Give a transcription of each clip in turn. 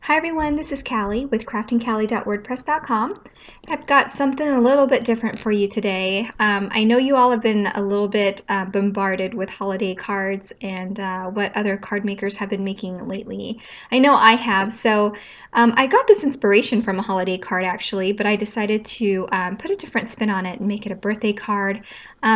Hi everyone, this is Caly with craftingcaly.wordpress.com. I've got something a little bit different for you today. I know you all have been a little bit bombarded with holiday cards and what other card makers have been making lately. I know I have, so I got this inspiration from a holiday card actually, but I decided to put a different spin on it and make it a birthday card,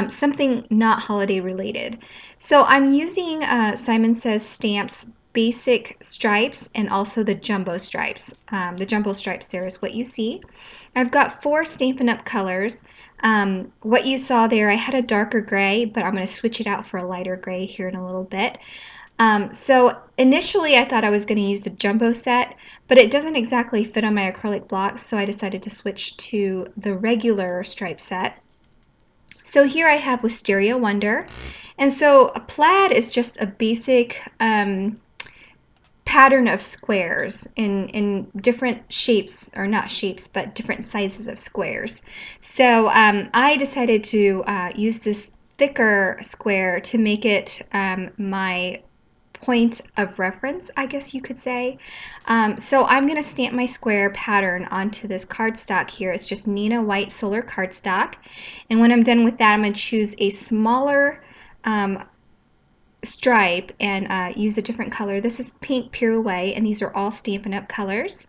something not holiday related. So I'm using Simon Says Stamps basic stripes and also the jumbo stripes. The jumbo stripes there is what you see. I've got 4 Stampin' Up colors. What you saw there, I had a darker gray, but I'm going to switch it out for a lighter gray here in a little bit. So initially I thought I was going to use the jumbo set, but it doesn't exactly fit on my acrylic blocks, so I decided to switch to the regular stripe set. So here I have Wisteria Wonder, and so a plaid is just a basic pattern of squares in different shapes, or not shapes, but different sizes of squares. So I decided to use this thicker square to make it my point of reference, I guess you could say. So I'm going to stamp my square pattern onto this cardstock here. It's just Neenah white solar cardstock. And when I'm done with that, I'm going to choose a smaller stripe and use a different color. This is Pink Pirouette, and these are all Stampin' Up colors.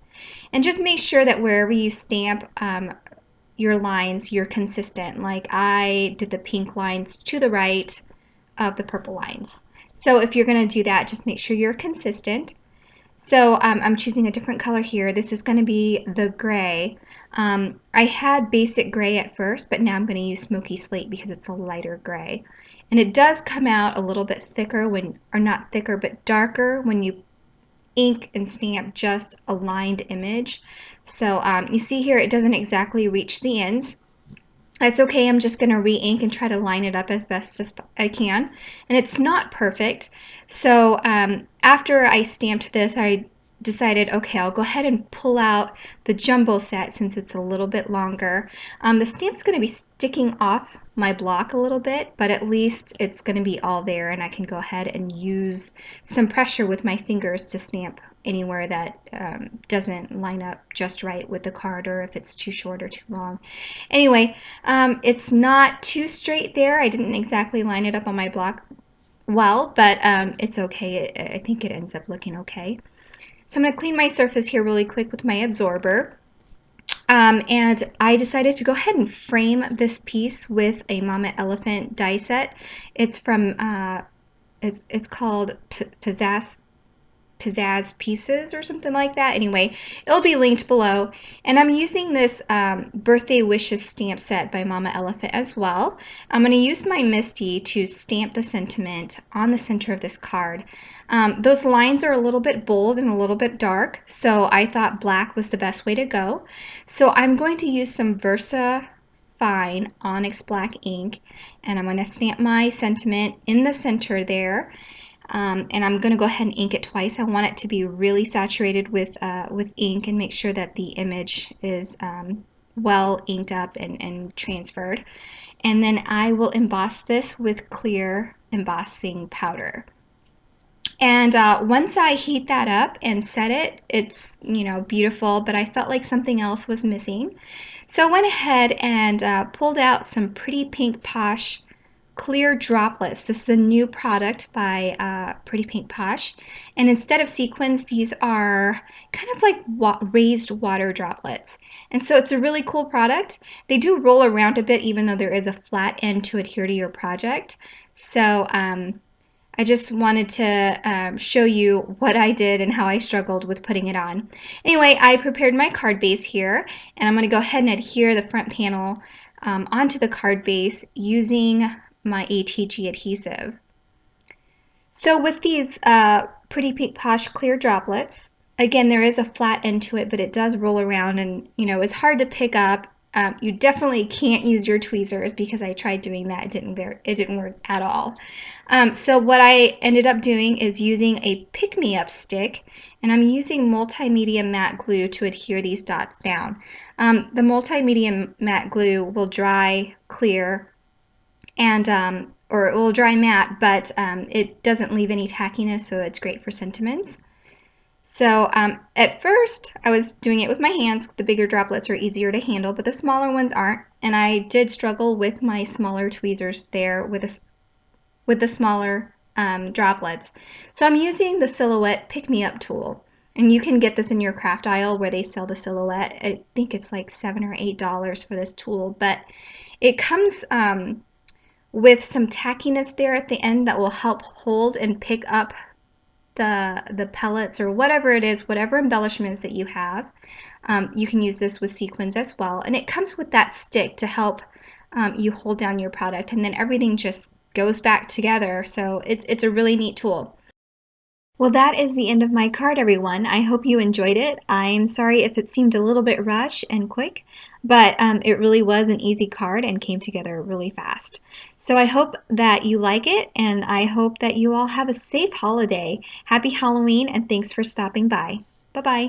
And just make sure that wherever you stamp your lines, you're consistent. Like I did the pink lines to the right of the purple lines. So if you're going to do that, just make sure you're consistent. So I'm choosing a different color here. This is going to be the gray. I had basic gray at first, but now I'm going to use smoky slate because it's a lighter gray. And it does come out a little bit thicker when, or not thicker, but darker when you ink and stamp just a lined image. So you see here it doesn't exactly reach the ends. That's okay, I'm just going to re-ink and try to line it up as best as I can. And it's not perfect. So after I stamped this, I decided, okay, I'll go ahead and pull out the jumbo set since it's a little bit longer. The stamp's going to be sticking off my block a little bit, but at least it's going to be all there, and I can go ahead and use some pressure with my fingers to stamp anywhere that doesn't line up just right with the card, or if it's too short or too long. Anyway, it's not too straight there. I didn't exactly line it up on my block well, but it's okay. I think it ends up looking okay. So I'm going to clean my surface here really quick with my absorber. And I decided to go ahead and frame this piece with a Mama Elephant die set. It's from, it's called Pizazz Pieces or something like that. Anyway, it'll be linked below. And I'm using this Birthday Wishes stamp set by Mama Elephant as well. I'm going to use my Misty to stamp the sentiment on the center of this card. Those lines are a little bit bold and a little bit dark, so I thought black was the best way to go. So I'm going to use some Versafine Onyx black ink, and I'm going to stamp my sentiment in the center there. And I'm going to go ahead and ink it twice. I want it to be really saturated with ink and make sure that the image is well inked up and transferred. And then I will emboss this with clear embossing powder. And once I heat that up and set it, it's, you know, beautiful, but I felt like something else was missing. So I went ahead and pulled out some Pretty Pink Posh Clear Droplets. This is a new product by Pretty Pink Posh, and instead of sequins, these are kind of like raised water droplets. And so it's a really cool product. They do roll around a bit, even though there is a flat end to adhere to your project. So I just wanted to show you what I did and how I struggled with putting it on. Anyway, I prepared my card base here, and I'm going to go ahead and adhere the front panel onto the card base using my ATG adhesive. So with these Pretty Pink Posh clear droplets, again, there is a flat end to it, but it does roll around, and you know, it's hard to pick up. You definitely can't use your tweezers because I tried doing that. It didn't work at all. So what I ended up doing is using a pick-me-up stick, and I'm using multimedia matte glue to adhere these dots down. The multimedia matte glue will dry clear, and or it will dry matte, but it doesn't leave any tackiness, so it's great for sentiments. So at first, I was doing it with my hands. The bigger droplets are easier to handle, but the smaller ones aren't. And I did struggle with my smaller tweezers there with the smaller droplets. So I'm using the Silhouette Pick Me Up tool. And you can get this in your craft aisle where they sell the Silhouette. I think it's like $7 or $8 for this tool, but it comes with some tackiness there at the end that will help hold and pick up the pellets or whatever it is, whatever embellishments that you have. You can use this with sequins as well. And it comes with that stick to help you hold down your product, and then everything just goes back together. So it's a really neat tool. Well, that is the end of my card, everyone. I hope you enjoyed it. I'm sorry if it seemed a little bit rushed and quick, but it really was an easy card and came together really fast. So I hope that you like it, and I hope that you all have a safe holiday. Happy Halloween, and thanks for stopping by. Bye-bye.